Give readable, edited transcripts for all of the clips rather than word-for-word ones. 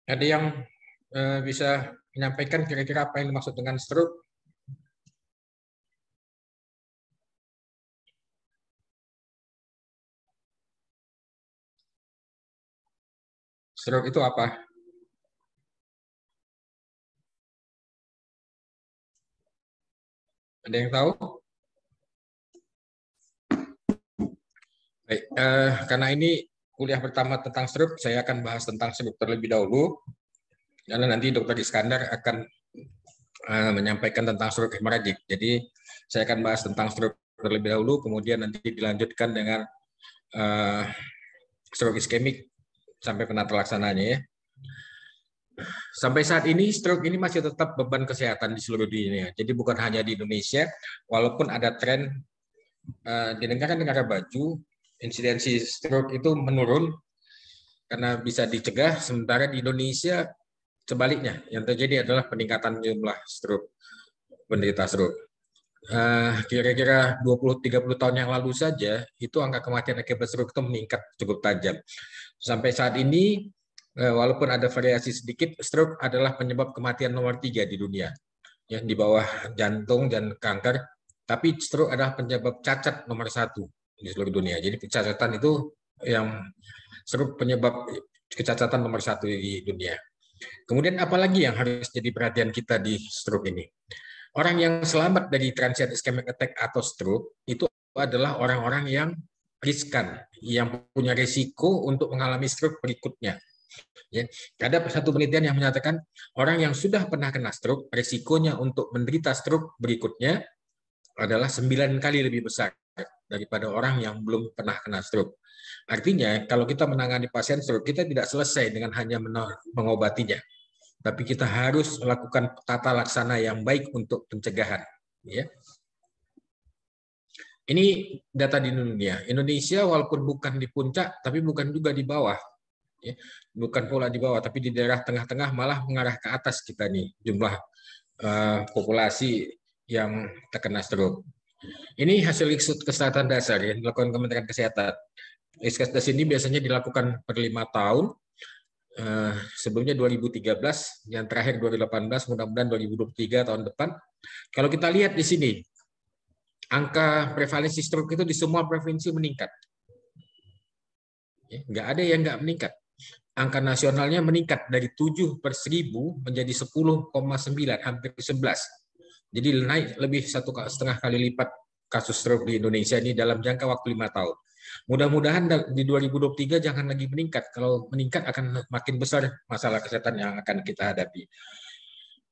Ada yang bisa menyampaikan kira-kira apa yang dimaksud dengan stroke? Stroke itu apa? Ada yang tahu? Baik, karena ini kuliah pertama tentang stroke, saya akan bahas tentang stroke terlebih dahulu. Karena nanti Dr. Iskandar akan menyampaikan tentang stroke hemoragik. Jadi saya akan bahas tentang stroke terlebih dahulu, kemudian nanti dilanjutkan dengan stroke iskemik sampai penata laksananya ya. Sampai saat ini stroke ini masih tetap beban kesehatan di seluruh dunia. Jadi bukan hanya di Indonesia, walaupun ada tren di negara-negara maju insidensi stroke itu menurun karena bisa dicegah, sementara di Indonesia sebaliknya yang terjadi adalah peningkatan jumlah stroke, penderita stroke. Kira-kira 20-30 tahun yang lalu saja itu angka kematian akibat stroke itu meningkat cukup tajam. Sampai saat ini walaupun ada variasi sedikit, stroke adalah penyebab kematian nomor 3 di dunia, ya di bawah jantung dan kanker. Tapi stroke adalah penyebab cacat nomor 1 di seluruh dunia. Jadi kecacatan itu yang stroke penyebab kecacatan nomor 1 di dunia. Kemudian apalagi yang harus jadi perhatian kita di stroke ini? Orang yang selamat dari transient ischemic attack atau stroke itu adalah orang-orang yang riskan, yang punya risiko untuk mengalami stroke berikutnya. Ya, ada satu penelitian yang menyatakan orang yang sudah pernah kena stroke, risikonya untuk menderita stroke berikutnya adalah 9 kali lebih besar daripada orang yang belum pernah kena stroke. Artinya, kalau kita menangani pasien stroke, kita tidak selesai dengan hanya mengobatinya, tapi kita harus melakukan tata laksana yang baik untuk pencegahan. Ya. Ini data di dunia. Indonesia walaupun bukan di puncak, tapi bukan juga di bawah. Ya. Bukan pula di bawah, tapi di daerah tengah-tengah malah mengarah ke atas kita nih jumlah populasi yang terkena stroke. Ini hasil riset kesehatan dasar yang dilakukan Kementerian Kesehatan. Riset ini biasanya dilakukan per 5 tahun. Sebelumnya 2013, yang terakhir 2018, mudah-mudahan 2023 tahun depan. Kalau kita lihat di sini, angka prevalensi stroke itu di semua provinsi meningkat. Nggak ada yang nggak meningkat. Angka nasionalnya meningkat dari 7 per 1000 menjadi 10,9, hampir 11. Jadi naik lebih 1,5 kali lipat kasus stroke di Indonesia ini dalam jangka waktu 5 tahun. Mudah-mudahan di 2023 jangan lagi meningkat. Kalau meningkat akan makin besar masalah kesehatan yang akan kita hadapi.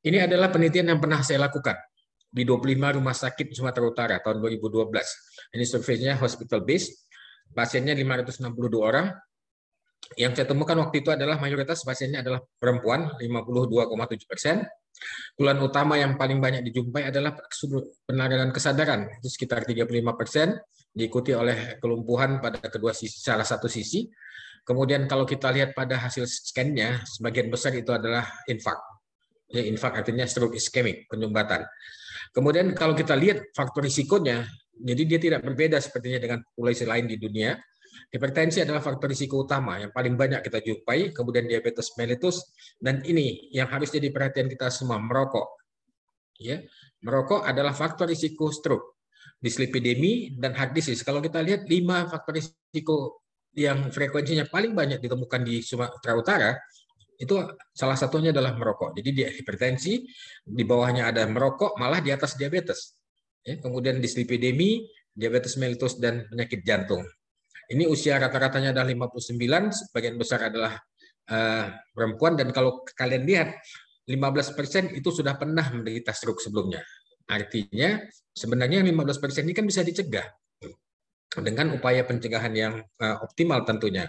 Ini adalah penelitian yang pernah saya lakukan di 25 rumah sakit Sumatera Utara tahun 2012. Ini surveinya hospital based. Pasiennya 562 orang. Yang saya temukan waktu itu adalah mayoritas pasiennya adalah perempuan, 52,7%. Keluhan utama yang paling banyak dijumpai adalah penurunan kesadaran, itu sekitar 35%, diikuti oleh kelumpuhan pada kedua sisi, salah satu sisi. Kemudian kalau kita lihat pada hasil scan-nya, sebagian besar itu adalah infak. Ya, infak artinya stroke iskemik, penyumbatan. Kemudian kalau kita lihat faktor risikonya, jadi dia tidak berbeda sepertinya dengan populasi lain di dunia. Hipertensi adalah faktor risiko utama yang paling banyak kita jumpai, kemudian diabetes mellitus, dan ini yang harus jadi perhatian kita semua, merokok. Ya, merokok adalah faktor risiko stroke, dislipidemi, dan heart disease. Kalau kita lihat 5 faktor risiko yang frekuensinya paling banyak ditemukan di Sumatera Utara, itu salah satunya adalah merokok. Jadi dia hipertensi, di bawahnya ada merokok, malah di atas diabetes. Ya, kemudian dislipidemi, diabetes mellitus, dan penyakit jantung. Ini usia rata-ratanya adalah 59, sebagian besar adalah perempuan, dan kalau kalian lihat 15% itu sudah pernah menderita stroke sebelumnya. Artinya sebenarnya 15% ini kan bisa dicegah dengan upaya pencegahan yang optimal tentunya.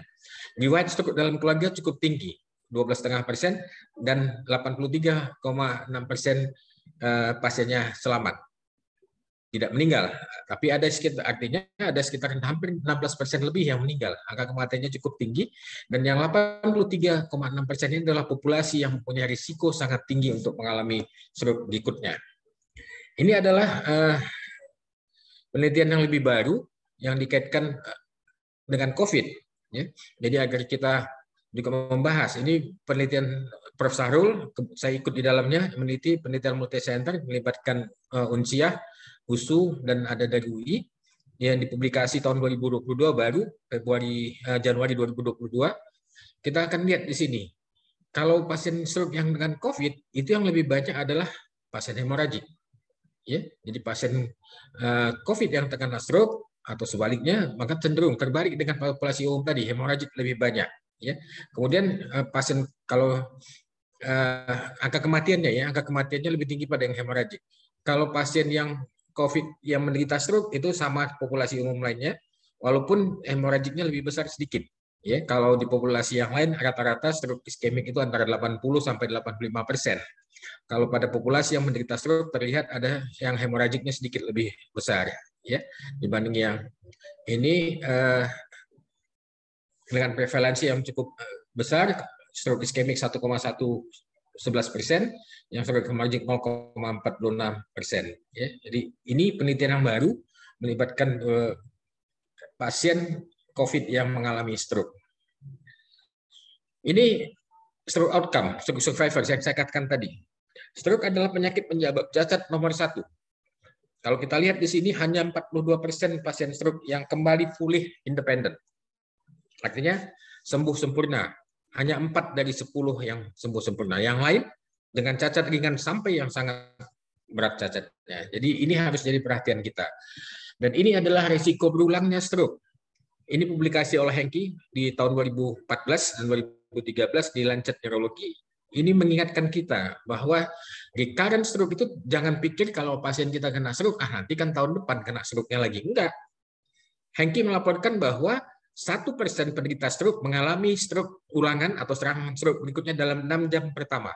Riwayat stroke dalam keluarga cukup tinggi, 12,5%, dan 83,6% pasiennya selamat, tidak meninggal, tapi ada sekitar, artinya ada sekitar hampir 16% lebih yang meninggal. Angka kematiannya cukup tinggi, dan yang 83,6% ini adalah populasi yang mempunyai risiko sangat tinggi untuk mengalami stroke berikutnya. Ini adalah penelitian yang lebih baru yang dikaitkan dengan COVID. Ya. Jadi agar kita juga membahas, ini penelitian Prof. Sahrul, saya ikut di dalamnya, meneliti penelitian multicenter melibatkan Unsiah, USU, dan ada dari UI, yang dipublikasi tahun 2022 baru, Januari 2022. Kita akan lihat di sini, kalau pasien stroke yang dengan COVID, itu yang lebih banyak adalah pasien hemoragik. Ya, jadi pasien COVID yang terkena stroke atau sebaliknya, maka cenderung terbalik dengan populasi umum tadi, hemoragik lebih banyak. Ya, kemudian pasien kalau angka kematiannya lebih tinggi pada yang hemoragik. Kalau pasien yang COVID yang menderita stroke itu sama populasi umum lainnya, walaupun hemoragiknya lebih besar sedikit. Ya, kalau di populasi yang lain rata-rata stroke iskemik itu antara 80 sampai 85%. Kalau pada populasi yang menderita stroke terlihat ada yang hemoragiknya sedikit lebih besar, ya, dibanding yang ini dengan prevalensi yang cukup besar, stroke iskemik 1,11%, yang stroke hemoragik 0,46%. Ya, jadi ini penelitian yang baru melibatkan pasien COVID yang mengalami stroke. Ini stroke outcome, stroke survivor yang saya katakan tadi. Stroke adalah penyakit penyebab cacat nomor 1. Kalau kita lihat di sini hanya 42% pasien stroke yang kembali pulih independen. Artinya sembuh sempurna. Hanya 4 dari 10 yang sembuh sempurna. Yang lain dengan cacat ringan sampai yang sangat berat cacatnya. Jadi ini harus jadi perhatian kita. Dan ini adalah risiko berulangnya stroke. Ini publikasi oleh Henke di tahun 2014 dan 2013 di Lancet Neurology. Ini mengingatkan kita bahwa recurrent stroke itu jangan pikir kalau pasien kita kena stroke, nanti kan tahun depan kena stroke-nya lagi. Enggak. Henke melaporkan bahwa 1% penderita stroke mengalami stroke ulangan atau serangan stroke berikutnya dalam 6 jam pertama.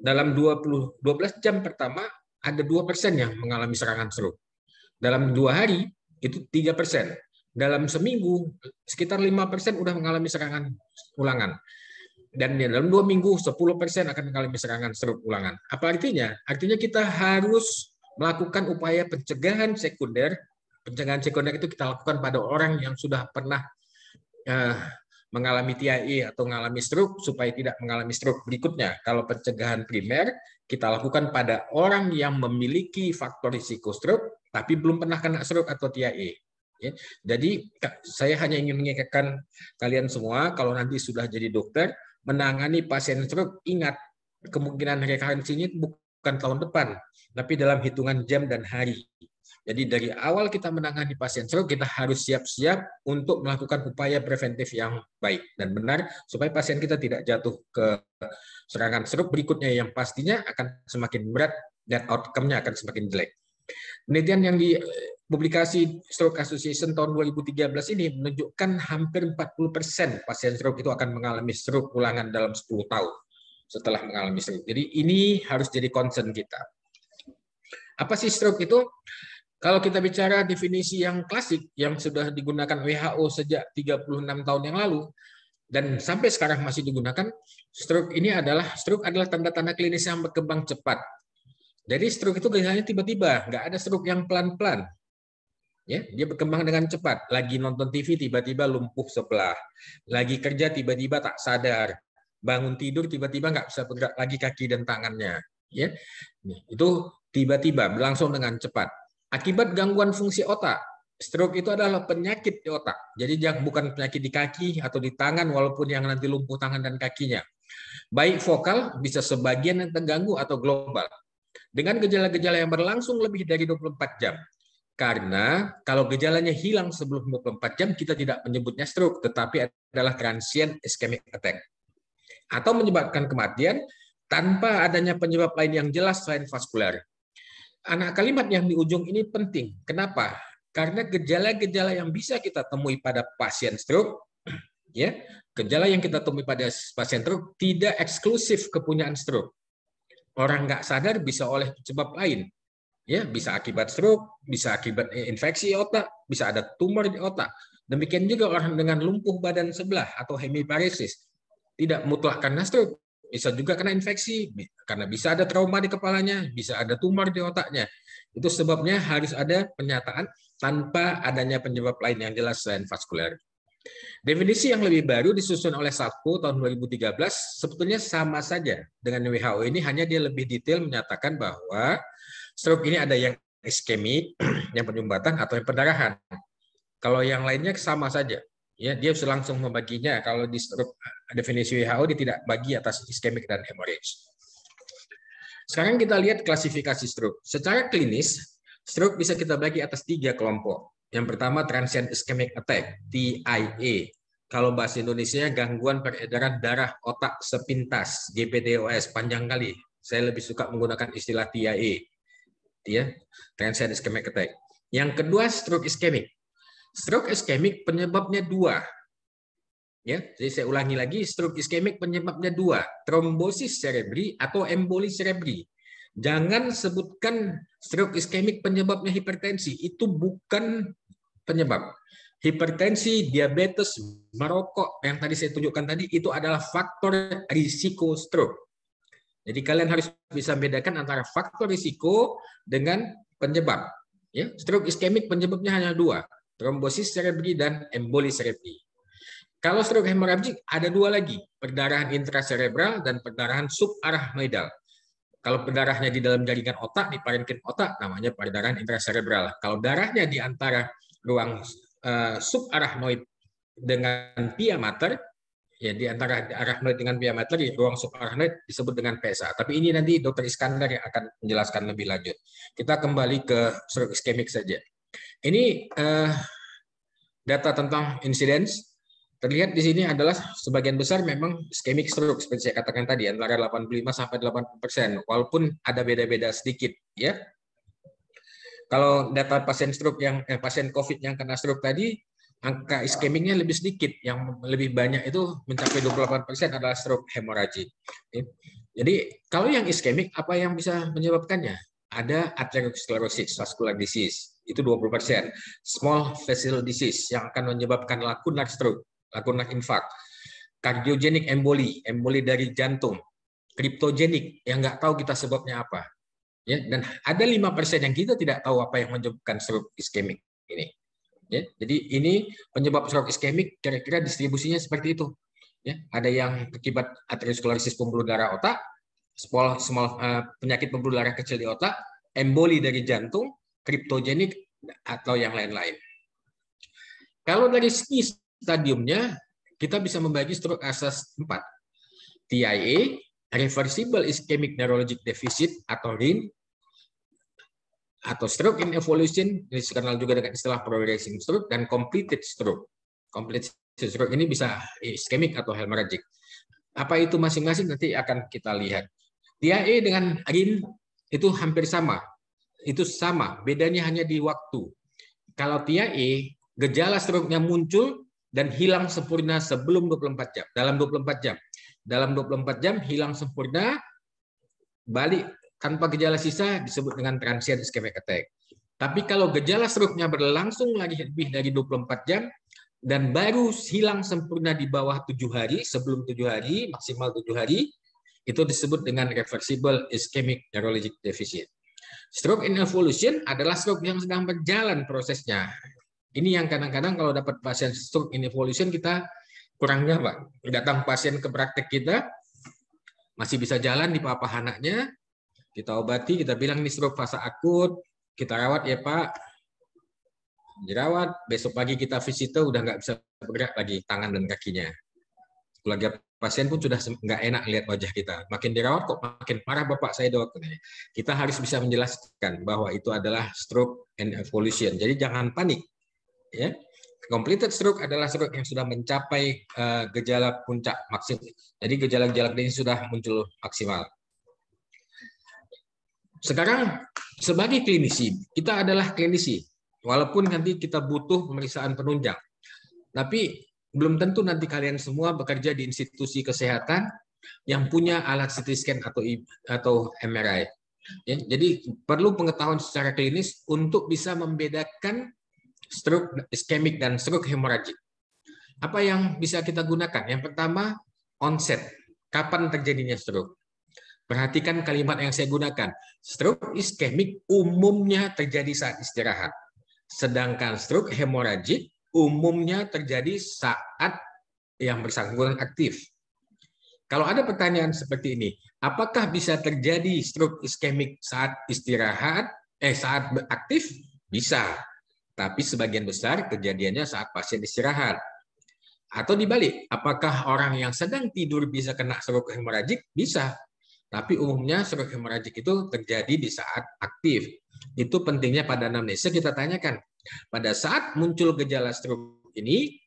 Dalam 12 jam pertama, ada 2% yang mengalami serangan stroke. Dalam 2 hari, itu 3%. Dalam seminggu, sekitar 5% udah mengalami serangan ulangan. Dan dalam 2 minggu, 10% akan mengalami serangan stroke ulangan. Apa artinya? Artinya kita harus melakukan upaya pencegahan sekunder. Pencegahan sekunder itu kita lakukan pada orang yang sudah pernah mengalami TIA atau mengalami stroke supaya tidak mengalami stroke berikutnya. Kalau pencegahan primer, kita lakukan pada orang yang memiliki faktor risiko stroke, tapi belum pernah kena stroke atau TIA. Ya, jadi saya hanya ingin mengingatkan kalian semua, kalau nanti sudah jadi dokter, menangani pasien stroke, ingat kemungkinan rekarensinya bukan tahun depan, tapi dalam hitungan jam dan hari. Jadi dari awal kita menangani pasien stroke, kita harus siap-siap untuk melakukan upaya preventif yang baik dan benar, supaya pasien kita tidak jatuh ke serangan stroke berikutnya yang pastinya akan semakin berat dan outcome-nya akan semakin jelek. Penelitian yang dipublikasi Stroke Association tahun 2013 ini menunjukkan hampir 40% pasien stroke itu akan mengalami stroke ulangan dalam 10 tahun setelah mengalami stroke. Jadi ini harus jadi concern kita. Apa sih stroke itu? Kalau kita bicara definisi yang klasik yang sudah digunakan WHO sejak 36 tahun yang lalu dan sampai sekarang masih digunakan, stroke adalah tanda-tanda klinis yang berkembang cepat. Jadi stroke itu gejalanya tiba-tiba, nggak ada stroke yang pelan-pelan. Ya, dia berkembang dengan cepat. Lagi nonton TV tiba-tiba lumpuh sebelah. Lagi kerja tiba-tiba tak sadar. Bangun tidur tiba-tiba nggak bisa bergerak lagi kaki dan tangannya. Ya, itu tiba-tiba berlangsung dengan cepat. Akibat gangguan fungsi otak. Stroke itu adalah penyakit di otak. Jadi bukan penyakit di kaki atau di tangan, walaupun yang nanti lumpuh tangan dan kakinya. Baik vokal, bisa sebagian yang terganggu atau global. Dengan gejala-gejala yang berlangsung lebih dari 24 jam. Karena kalau gejalanya hilang sebelum 24 jam, kita tidak menyebutnya stroke, tetapi adalah transient ischemic attack. Atau menyebabkan kematian tanpa adanya penyebab lain yang jelas selain vaskular. Anak kalimat yang di ujung ini penting. Kenapa? Karena gejala-gejala yang bisa kita temui pada pasien stroke, ya, gejala yang kita temui pada pasien stroke tidak eksklusif kepunyaan stroke. Orang nggak sadar bisa oleh sebab lain, ya, bisa akibat stroke, bisa akibat infeksi otak, bisa ada tumor di otak. Demikian juga orang dengan lumpuh badan sebelah atau hemiparesis, tidak mutlak karena stroke, bisa juga kena infeksi, karena bisa ada trauma di kepalanya, bisa ada tumor di otaknya. Itu sebabnya harus ada pernyataan tanpa adanya penyebab lain yang jelas selain vaskuler. Definisi yang lebih baru disusun oleh SAPO tahun 2013 sebetulnya sama saja dengan WHO. Ini hanya dia lebih detail menyatakan bahwa stroke ini ada yang iskemik, yang penyumbatan atau yang perdarahan. Kalau yang lainnya sama saja. Ya, dia langsung membaginya. Kalau di stroke definisi WHO dia tidak bagi atas iskemik dan hemorrhage. Sekarang kita lihat klasifikasi stroke. Secara klinis, stroke bisa kita bagi atas 3 kelompok. Yang pertama transient ischemic attack, TIA. Kalau bahasa Indonesia gangguan peredaran darah otak sepintas, GPDOS, panjang kali. Saya lebih suka menggunakan istilah TIA. Ya, transient ischemic attack. Yang kedua stroke ischemic. Stroke ischemic penyebabnya 2. Ya, jadi saya ulangi lagi, stroke ischemic penyebabnya 2, trombosis cerebri atau emboli cerebri. Jangan sebutkan stroke ischemic penyebabnya hipertensi, itu bukan penyebab. Hipertensi, diabetes, merokok yang tadi saya tunjukkan tadi itu adalah faktor risiko stroke. Jadi kalian harus bisa bedakan antara faktor risiko dengan penyebab. Ya, stroke ischemic penyebabnya hanya 2, trombosis cerebri dan emboli cerebri. Kalau stroke hemoragik ada 2 lagi, perdarahan intracerebral dan perdarahan subarachnoidal. Kalau darahnya di dalam jaringan otak, di parenkim otak, namanya perdarahan intracerebral. Kalau darahnya di antara ruang subarachnoid dengan pia mater, ya di antara arachnoid dengan pia mater, di ruang subarachnoid disebut dengan PSA. Tapi ini nanti Dr. Iskandar yang akan menjelaskan lebih lanjut. Kita kembali ke stroke ischemic saja. Ini data tentang incidence. Terlihat di sini adalah sebagian besar memang ischemic stroke seperti saya katakan tadi antara 85 sampai 80%, walaupun ada beda-beda sedikit ya. Kalau data pasien stroke yang pasien COVID yang kena stroke tadi, angka iskemiknya lebih sedikit, yang lebih banyak itu mencapai 28% adalah stroke hemorrhagik. Jadi kalau yang iskemik apa yang bisa menyebabkannya? Ada atherosclerosis, vascular disease, itu 20%. Small vessel disease yang akan menyebabkan lacunar stroke, lakukan infak, cardiogenic emboli, emboli dari jantung, cryptogenic yang nggak tahu kita sebabnya apa, ya, dan ada 5% yang kita tidak tahu apa yang menyebabkan stroke iskemik ini. Ya, jadi ini penyebab stroke iskemik kira-kira distribusinya seperti itu. Ya, ada yang akibat atherosclerosis pembuluh darah otak, penyakit pembuluh darah kecil di otak, emboli dari jantung, cryptogenic atau yang lain-lain. Kalau dari segi stadiumnya, kita bisa membagi stroke asas 4. TIA, Reversible Ischemic Neurologic Deficit atau RIN, atau stroke in evolution, dikenal juga dengan istilah progressing stroke, dan completed stroke. Completed stroke ini bisa ischemic atau hemorrhagic. Apa itu masing-masing nanti akan kita lihat. TIA dengan RIN itu hampir sama. Itu sama, bedanya hanya di waktu. Kalau TIA, gejala stroke-nya muncul dan hilang sempurna sebelum 24 jam. Dalam 24 jam. Dalam 24 jam hilang sempurna, balik tanpa gejala sisa disebut dengan transient ischemic attack. Tapi kalau gejala stroke-nya berlangsung lagi lebih dari 24 jam dan baru hilang sempurna di bawah 7 hari, sebelum 7 hari, maksimal 7 hari, itu disebut dengan reversible ischemic neurologic deficit. Stroke in evolution adalah stroke yang sedang berjalan prosesnya. Ini yang kadang-kadang kalau dapat pasien stroke in evolution kita kurangnya, Pak. Datang pasien ke praktek kita, masih bisa jalan di papa anaknya, kita obati, kita bilang ini stroke fase akut, kita rawat ya Pak, dirawat, besok pagi kita visite udah nggak bisa bergerak lagi tangan dan kakinya. Keluarga pasien pun sudah nggak enak lihat wajah kita. Makin dirawat kok makin parah Bapak saya dok. Kita harus bisa menjelaskan bahwa itu adalah stroke and evolution. Jadi jangan panik. Ya, completed stroke adalah stroke yang sudah mencapai gejala puncak maksimal. Jadi gejala-gejala ini sudah muncul maksimal. Sekarang sebagai klinisi, kita adalah klinisi. Walaupun nanti kita butuh pemeriksaan penunjang. Tapi belum tentu nanti kalian semua bekerja di institusi kesehatan yang punya alat CT scan atau MRI. Ya, jadi perlu pengetahuan secara klinis untuk bisa membedakan stroke ischemic dan stroke hemorrhagic. Apa yang bisa kita gunakan? Yang pertama, onset. Kapan terjadinya stroke? Perhatikan kalimat yang saya gunakan. Stroke iskemik umumnya terjadi saat istirahat. Sedangkan stroke hemoragik umumnya terjadi saat yang bersangkutan aktif. Kalau ada pertanyaan seperti ini, apakah bisa terjadi stroke iskemik saat istirahat, saat aktif? Bisa. Tapi sebagian besar kejadiannya saat pasien istirahat. Atau dibalik, apakah orang yang sedang tidur bisa kena stroke hemoragik? Bisa. Tapi umumnya stroke hemoragik itu terjadi di saat aktif. Itu pentingnya pada anamnesa kita tanyakan. Pada saat muncul gejala stroke ini,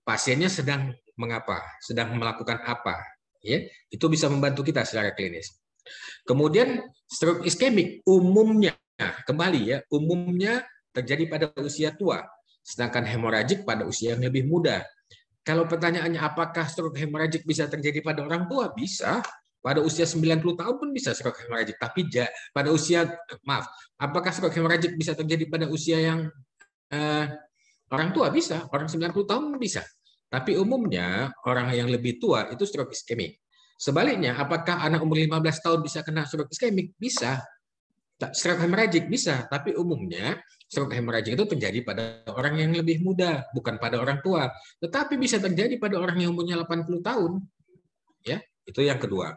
pasiennya sedang mengapa? Sedang melakukan apa? Ya, itu bisa membantu kita secara klinis. Kemudian stroke iskemik umumnya, kembali ya, umumnya terjadi pada usia tua, sedangkan hemoragik pada usia yang lebih muda. Kalau pertanyaannya apakah stroke hemoragik bisa terjadi pada orang tua? Bisa. Pada usia 90 tahun pun bisa stroke hemoragik. Tapi pada usia, maaf, apakah stroke hemoragik bisa terjadi pada usia yang orang tua? Bisa. Orang 90 tahun bisa. Tapi umumnya orang yang lebih tua itu stroke iskemik. Sebaliknya, apakah anak umur 15 tahun bisa kena stroke iskemik? Bisa. Stroke hemoragik bisa, tapi umumnya stroke hemoragik itu terjadi pada orang yang lebih muda, bukan pada orang tua. Tetapi bisa terjadi pada orang yang umurnya 80 tahun. Ya, itu yang kedua.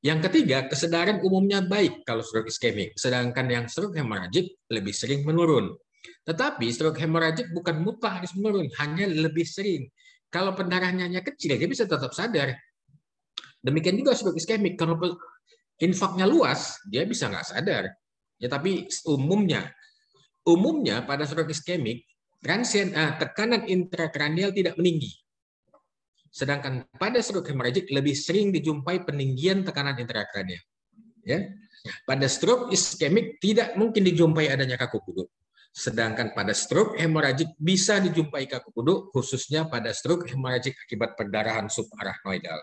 Yang ketiga, kesadaran umumnya baik kalau stroke iskemik, sedangkan yang stroke hemoragik lebih sering menurun. Tetapi stroke hemoragik bukan mutlak harus menurun, hanya lebih sering. Kalau pendarahannya kecil, dia bisa tetap sadar. Demikian juga stroke iskemik, kalau infaknya luas, dia bisa nggak sadar. Ya, tapi umumnya pada stroke iskemik, tekanan intrakranial tidak meninggi. Sedangkan pada stroke hemoragik lebih sering dijumpai peninggian tekanan intrakranial. Ya. Pada stroke iskemik tidak mungkin dijumpai adanya kaku kuduk. Sedangkan pada stroke hemoragik bisa dijumpai kaku kuduk, khususnya pada stroke hemoragik akibat perdarahan subarachnoidal.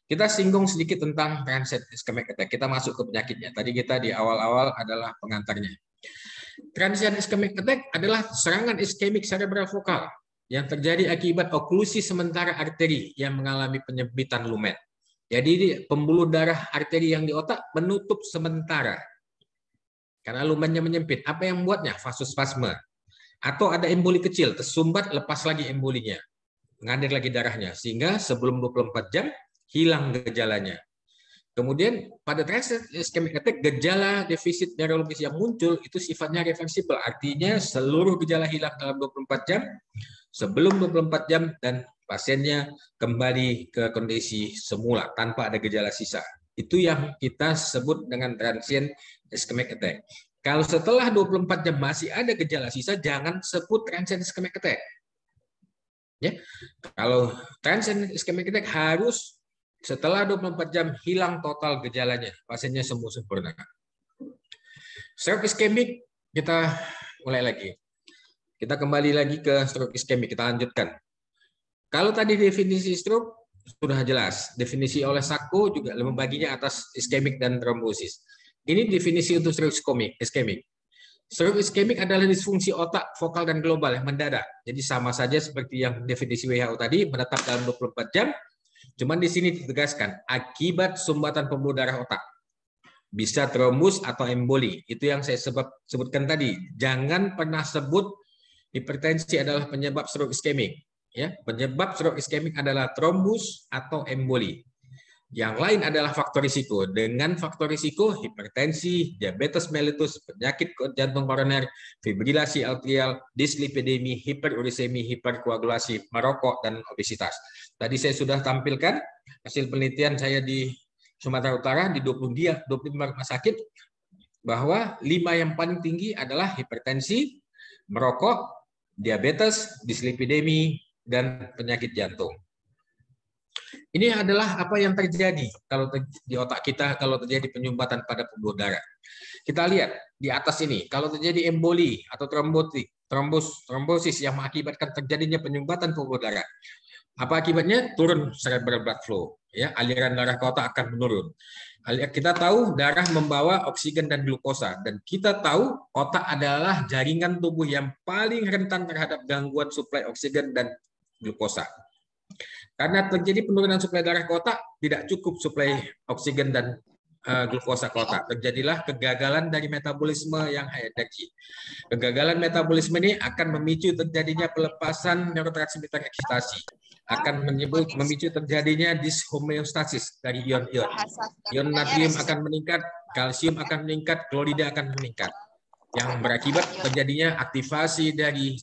Kita singgung sedikit tentang transient ischemic attack. Kita masuk ke penyakitnya. Tadi kita di awal-awal adalah pengantarnya. Transient ischemic attack adalah serangan iskemik cerebral vokal yang terjadi akibat oklusi sementara arteri yang mengalami penyempitan lumen. Jadi pembuluh darah arteri yang di otak menutup sementara karena lumennya menyempit. Apa yang membuatnya? Vasospasme. Atau ada emboli kecil, tersumbat, lepas lagi embolinya. Mengalir lagi darahnya. Sehingga sebelum 24 jam, hilang gejalanya. Kemudian pada transient ischemic attack, gejala defisit neurologis yang muncul itu sifatnya reversibel. Artinya seluruh gejala hilang dalam 24 jam, sebelum 24 jam, dan pasiennya kembali ke kondisi semula tanpa ada gejala sisa. Itu yang kita sebut dengan transient ischemic attack. Kalau setelah 24 jam masih ada gejala sisa, jangan sebut transient ischemic attack. Ya. Kalau transient ischemic attack harus setelah 24 jam hilang total gejalanya, pasiennya sembuh sempurna. Stroke iskemik, kita mulai lagi. Kita kembali lagi ke stroke iskemik, kita lanjutkan. Kalau tadi definisi stroke sudah jelas, definisi oleh Sacco juga membaginya atas iskemik dan trombosis. Ini definisi untuk stroke iskemik. Stroke iskemik adalah disfungsi otak vokal dan global yang mendadak. Jadi sama saja seperti yang definisi WHO tadi, menetap dalam 24 jam. Cuman di sini ditegaskan akibat sumbatan pembuluh darah otak. Bisa trombus atau emboli. Itu yang saya sebutkan tadi. Jangan pernah sebut hipertensi adalah penyebab stroke iskemik. Ya, penyebab stroke iskemik adalah trombus atau emboli. Yang lain adalah faktor risiko. Dengan faktor risiko, hipertensi, diabetes mellitus, penyakit jantung koroner, fibrilasi atrial, dislipidemi, hiperuricemi, hiperkoagulasi, merokok, dan obesitas. Tadi saya sudah tampilkan hasil penelitian saya di Sumatera Utara di 25 rumah sakit bahwa 5 yang paling tinggi adalah hipertensi, merokok, diabetes, dislipidemi, dan penyakit jantung. Ini adalah apa yang terjadi kalau di otak kita kalau terjadi penyumbatan pada pembuluh darah. Kita lihat di atas ini, kalau terjadi emboli atau trombosis yang mengakibatkan terjadinya penyumbatan pembuluh darah. Apa akibatnya? Turun cerebral blood flow, ya, aliran darah ke otak akan menurun. Kita tahu darah membawa oksigen dan glukosa, dan kita tahu otak adalah jaringan tubuh yang paling rentan terhadap gangguan suplai oksigen dan glukosa. Karena terjadi penurunan suplai darah ke otak, tidak cukup suplai oksigen dan glukosa ke otak. Terjadilah kegagalan dari metabolisme yang high energy. Kegagalan metabolisme ini akan memicu terjadinya pelepasan neurotransmitter eksitasi, akan memicu terjadinya dishomeostasis dari ion-ion. Ion natrium akan meningkat, kalsium akan meningkat, klorida akan meningkat, yang berakibat terjadinya aktivasi dari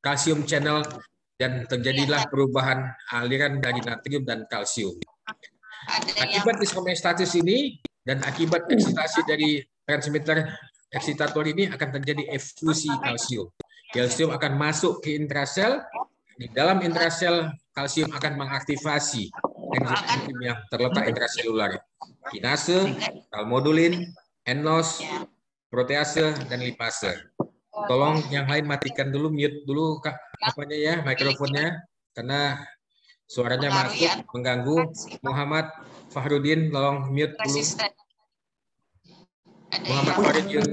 kalsium channel dan terjadilah perubahan aliran dari natrium dan kalsium. Akibat dishomeostasis ini dan akibat eksitasi dari transmitter eksitator ini akan terjadi efusi kalsium. Kalsium akan masuk ke intrasel. Di dalam intrasel, kalsium akan mengaktifasi enzim-enzim yang terletak intraselular. Kinase, kalmodulin, NOS, protease, dan lipase. Tolong yang lain matikan dulu, mute dulu apanya ya, mikrofonnya, karena suaranya masuk mengganggu. Muhammad Fahrudin, tolong mute dulu. Muhammad Fahrudin.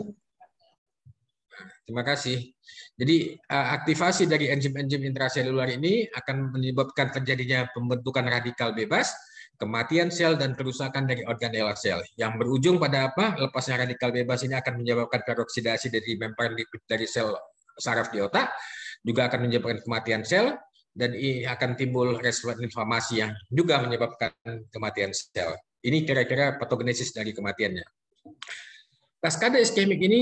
Terima kasih. Jadi aktivasi dari enzim-enzim intraselular ini akan menyebabkan terjadinya pembentukan radikal bebas, kematian sel, dan kerusakan dari organela sel. Yang berujung pada apa? Lepasnya radikal bebas ini akan menyebabkan peroksidasi dari membran lipid dari sel saraf di otak, juga akan menyebabkan kematian sel, dan akan timbul respon inflamasi yang juga menyebabkan kematian sel. Ini kira-kira patogenesis dari kematiannya. Kaskade iskemik ini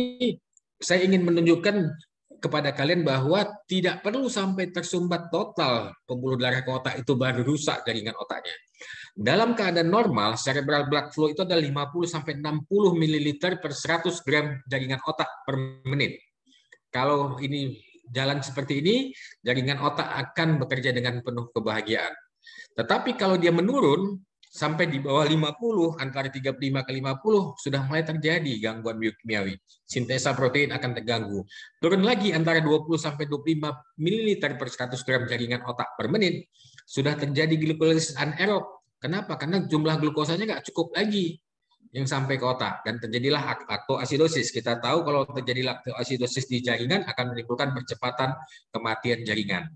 saya ingin menunjukkan kepada kalian bahwa tidak perlu sampai tersumbat total pembuluh darah ke otak itu baru rusak jaringan otaknya. Dalam keadaan normal, cerebral blood flow itu ada 50-60 ml per 100 gram jaringan otak per menit. Kalau ini jalan seperti ini, jaringan otak akan bekerja dengan penuh kebahagiaan. Tetapi kalau dia menurun sampai di bawah 50, antara 35 ke 50, sudah mulai terjadi gangguan biokimiawi. Sintesa protein akan terganggu. Turun lagi antara 20 sampai 25 ml per 100 gram jaringan otak per menit, sudah terjadi glikolisis anaerob. Kenapa? Karena jumlah glukosanya nggak cukup lagi yang sampai ke otak, dan terjadilah laktoasidosis. Kita tahu kalau terjadi laktoasidosis di jaringan akan menimbulkan percepatan kematian jaringan.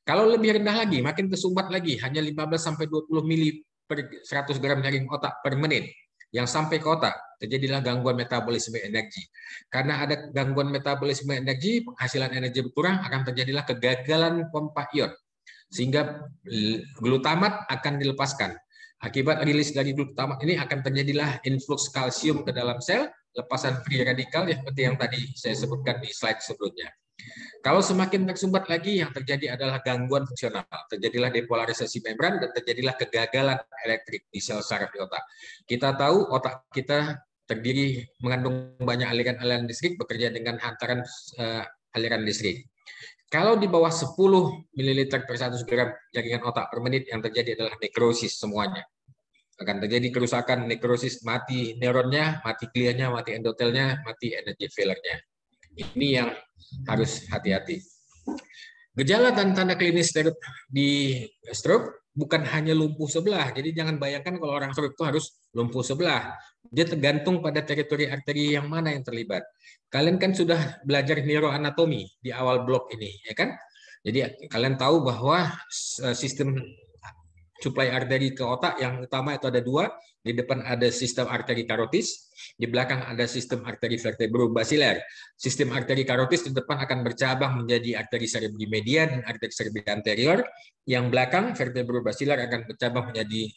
Kalau lebih rendah lagi, makin tersumbat lagi, hanya 15 sampai 20 ml per 100 gram jaringan otak per menit yang sampai ke otak, terjadilah gangguan metabolisme energi. Karena ada gangguan metabolisme energi, penghasilan energi berkurang, akan terjadilah kegagalan pompa ion, sehingga glutamat akan dilepaskan. Akibat rilis dari glutamat ini akan terjadilah influx kalsium ke dalam sel, lepasan free radikal seperti yang tadi saya sebutkan di slide sebelumnya. Kalau semakin tersumbat lagi, yang terjadi adalah gangguan fungsional. Terjadilah depolarisasi membran dan terjadilah kegagalan elektrik di sel saraf di otak. Kita tahu otak kita terdiri mengandung banyak aliran-aliran listrik, bekerja dengan hantaran aliran listrik. Kalau di bawah 10 ml per 100 gram jaringan otak per menit, yang terjadi adalah nekrosis semuanya. Akan terjadi kerusakan, nekrosis, mati neuronnya, mati glianya, mati endotelnya, mati energi failure-nya. Ini yang harus hati-hati. Gejala dan tanda klinis di stroke bukan hanya lumpuh sebelah. Jadi jangan bayangkan kalau orang stroke itu harus lumpuh sebelah. Dia tergantung pada teritori arteri yang mana yang terlibat. Kalian kan sudah belajar neuroanatomi di awal blok ini, ya kan? Jadi kalian tahu bahwa sistem suplai arteri ke otak yang utama itu ada dua. Di depan ada sistem arteri karotis, di belakang ada sistem arteri vertebrobasiler. Sistem arteri karotis di depan akan bercabang menjadi arteri cerebri media dan arteri cerebri anterior. Yang belakang vertebrobasiler akan bercabang menjadi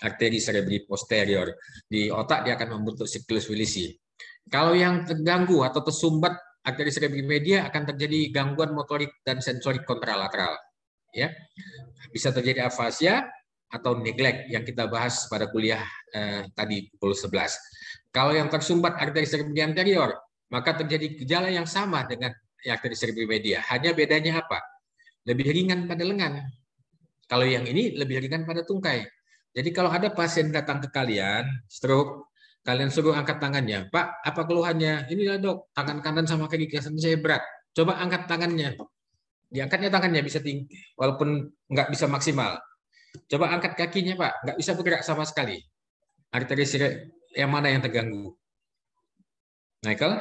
arteri cerebri posterior. Di otak dia akan membentuk siklus Willisi. Kalau yang terganggu atau tersumbat arteri cerebri media, akan terjadi gangguan motorik dan sensorik kontralateral. Ya, bisa terjadi afasia atau neglect yang kita bahas pada kuliah tadi pukul 11. Kalau yang tersumbat arteri cerebri anterior, maka terjadi gejala yang sama dengan arteri cerebri media. Hanya bedanya apa? Lebih ringan pada lengan. Kalau yang ini lebih ringan pada tungkai. Jadi kalau ada pasien datang ke kalian, stroke, kalian suruh angkat tangannya. Pak, apa keluhannya? Inilah dok, tangan kanan sama kaki kanan saya berat. Coba angkat tangannya. Diangkatnya tangannya bisa tinggi, walaupun nggak bisa maksimal. Coba angkat kakinya, Pak. Nggak bisa bergerak sama sekali. Arteri yang mana yang terganggu? Michael?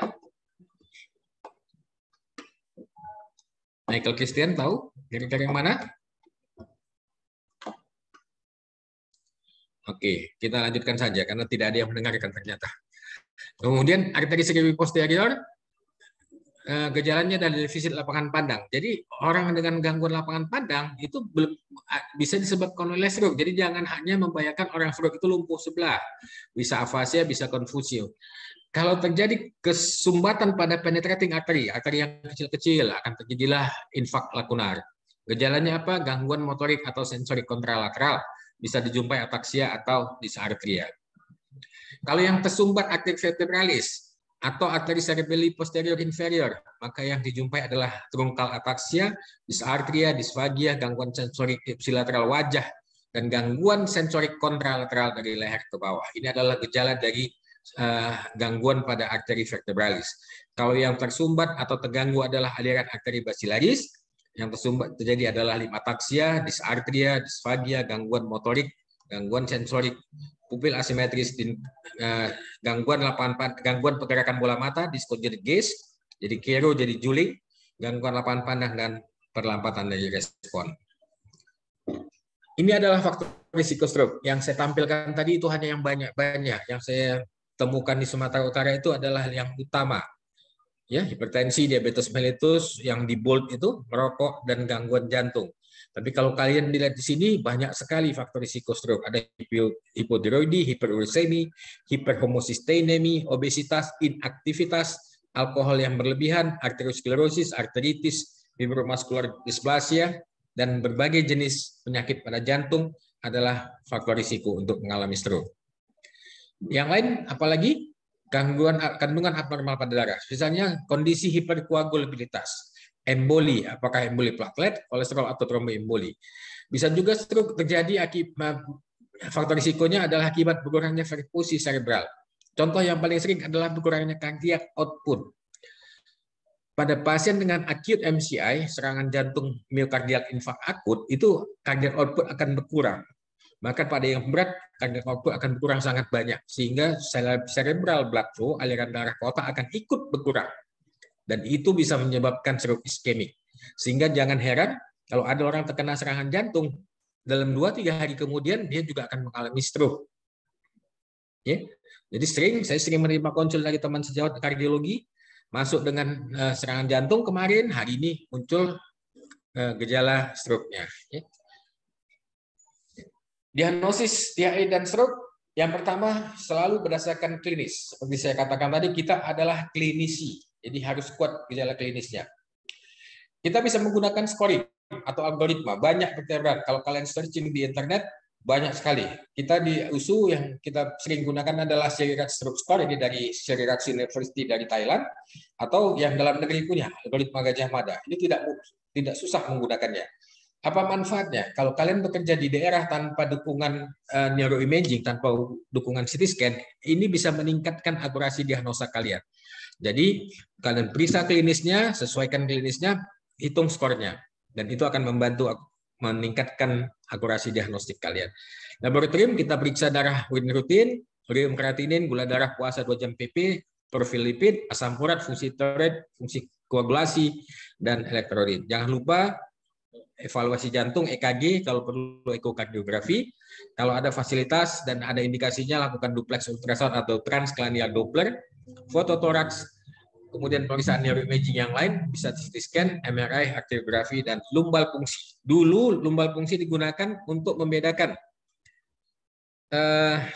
Michael Christian tahu? Kira-kira yang mana? Oke, kita lanjutkan saja karena tidak ada yang mendengarkan ternyata. Kemudian arteri cerebri posterior, gejalanya dari defisit lapangan pandang. Jadi orang dengan gangguan lapangan pandang itu belum bisa disebabkan oleh stroke. Jadi jangan hanya membayangkan orang stroke itu lumpuh sebelah, bisa afasia, bisa konfusio. Kalau terjadi kesumbatan pada penetrating arteri yang kecil-kecil, akan terjadilah infak lakunar. Gejalanya apa? Gangguan motorik atau sensorik kontralateral, bisa dijumpai ataksia atau dysarthria. Kalau yang tersumbat arteri vertebralis atau arteri cerebelli posterior inferior, maka yang dijumpai adalah truncal ataksia, dysarthria, disfagia, gangguan sensorik ipsilateral wajah, dan gangguan sensorik kontralateral dari leher ke bawah. Ini adalah gejala dari gangguan pada arteri vertebralis. Kalau yang tersumbat atau terganggu adalah aliran arteri basilaris, yang tersumbat terjadi adalah limataksia, dysarthria, disfagia, gangguan motorik, gangguan sensorik, pupil asimetris, gangguan pergerakan bola mata, discogetic gaze, jadi kero, jadi juling, gangguan lapangan pandang, dan perlambatan dari respon. Ini adalah faktor risiko stroke. Yang saya tampilkan tadi itu hanya yang banyak-banyak. Yang saya temukan di Sumatera Utara itu adalah yang utama. Ya, hipertensi, diabetes mellitus, yang di bold itu merokok dan gangguan jantung. Tapi kalau kalian lihat di sini banyak sekali faktor risiko stroke. Ada hipotiroidi, hiperuricemi, hiperhomocysteinemi, obesitas, inaktivitas, alkohol yang berlebihan, arteriosklerosis, arteritis, fibromuscular dysplasia, dan berbagai jenis penyakit pada jantung adalah faktor risiko untuk mengalami stroke. Yang lain apalagi gangguan kandungan abnormal pada darah, misalnya kondisi hiperkoagulabilitas, emboli, apakah emboli platelet, kolesterol atau tromboemboli. Bisa juga stroke terjadi akibat faktor risikonya adalah akibat berkurangnya perfusi cerebral. Contoh yang paling sering adalah berkurangnya cardiac output. Pada pasien dengan acute MCI, serangan jantung myocardial infarct akut, itu cardiac output akan berkurang. Maka pada yang berat, cardiac output akan berkurang sangat banyak, sehingga cerebral blood flow, aliran darah ke otak akan ikut berkurang. Dan itu bisa menyebabkan stroke iskemik. Sehingga jangan heran kalau ada orang terkena serangan jantung, dalam 2-3 hari kemudian dia juga akan mengalami stroke. Ya. Jadi saya sering menerima konsul dari teman sejawat kardiologi, masuk dengan serangan jantung kemarin, hari ini muncul gejala stroke-nya. Ya. Diagnosis TIA dan stroke, yang pertama selalu berdasarkan klinis. Seperti saya katakan tadi, kita adalah klinisi, jadi harus kuat gejala klinisnya. Kita bisa menggunakan scoring atau algoritma, banyak vertebrat. Kalau kalian searching di internet, banyak sekali. Kita di USU yang kita sering gunakan adalah Shirirat Stroke Score, ini dari Shirirat University dari Thailand, atau yang dalam negeri punya, algoritma Gajah Mada. Ini tidak susah menggunakannya. Apa manfaatnya? Kalau kalian bekerja di daerah tanpa dukungan neuroimaging, tanpa dukungan CT scan, ini bisa meningkatkan akurasi diagnosa kalian. Jadi kalian periksa klinisnya, sesuaikan klinisnya, hitung skornya, dan itu akan membantu meningkatkan akurasi diagnostik kalian. Laboratorium kita periksa darah urin rutin, urium kreatinin, gula darah puasa 2 jam PP, profil lipid, asam urat, fungsi tiroid, fungsi koagulasi, dan elektrolit. Jangan lupa evaluasi jantung, EKG, kalau perlu ekokardiografi. Kalau ada fasilitas dan ada indikasinya, lakukan duplex ultrasound atau transcranial Doppler, fototoraks, kemudian pemeriksaan neuroimaging yang lain, bisa CT scan, MRI, arteriografi, dan lumbal fungsi. Dulu lumbal fungsi digunakan untuk membedakan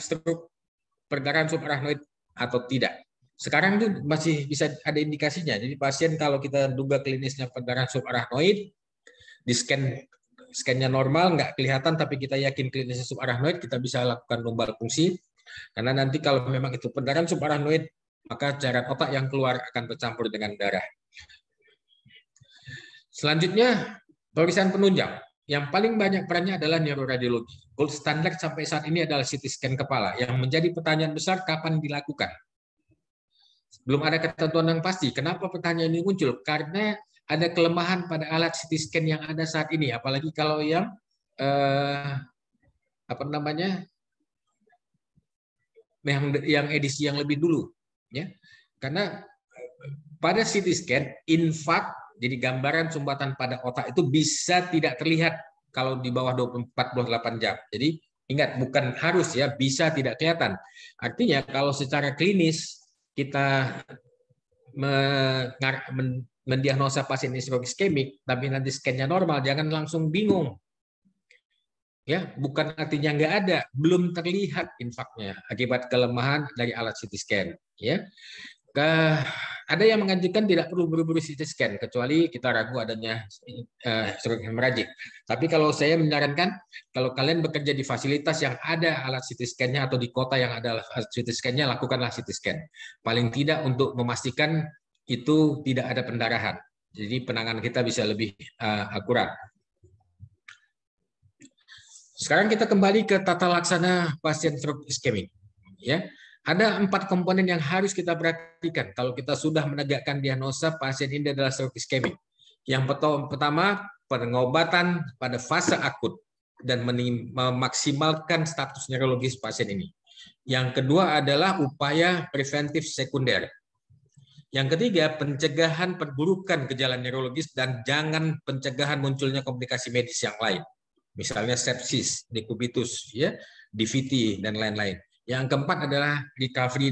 stroke perdarahan subarachnoid atau tidak. Sekarang itu masih bisa ada indikasinya. Jadi pasien kalau kita duga klinisnya perdarahan subarachnoid, di scan-nya normal, nggak kelihatan, tapi kita yakin klinisnya subarachnoid, kita bisa lakukan lumbal fungsi. Karena nanti kalau memang itu perdarahan subarachnoid, maka cairan otak yang keluar akan bercampur dengan darah. Selanjutnya, pemeriksaan penunjang. Yang paling banyak perannya adalah neuroradiologi. Gold standard sampai saat ini adalah CT scan kepala. Yang menjadi pertanyaan besar, kapan dilakukan? Belum ada ketentuan yang pasti. Kenapa pertanyaan ini muncul? Karena ada kelemahan pada alat CT scan yang ada saat ini, apalagi kalau yang yang edisi yang lebih dulu, ya. Karena pada CT scan infark, jadi gambaran sumbatan pada otak itu bisa tidak terlihat kalau di bawah 48 jam. Jadi Ingat, bukan harus ya, bisa tidak kelihatan. Artinya kalau secara klinis kita mendiagnosa pasien ini stroke iskemik, tapi nanti scan-nya normal, jangan langsung bingung. Ya, bukan artinya nggak ada, belum terlihat infaknya akibat kelemahan dari alat CT scan. Ya, ada yang mengajukan tidak perlu buru-buru CT scan kecuali kita ragu adanya stroke hemorragik. Tapi kalau saya menyarankan kalau kalian bekerja di fasilitas yang ada alat CT scan-nya atau di kota yang ada alat CT scan-nya, lakukanlah CT scan. Paling tidak untuk memastikan itu tidak ada pendarahan. Jadi penanganan kita bisa lebih akurat. Sekarang kita kembali ke tata laksana pasien stroke iskemik. Ya, ada 4 komponen yang harus kita perhatikan kalau kita sudah menegakkan diagnosa pasien ini adalah stroke iskemik. Yang pertama, pengobatan pada fase akut dan memaksimalkan status neurologis pasien ini. Yang kedua adalah upaya preventif sekunder. Yang ketiga, pencegahan perburukan gejala neurologis dan jangan pencegahan munculnya komplikasi medis yang lain. Misalnya sepsis, dekubitus, ya, DVT dan lain-lain. Yang keempat adalah recovery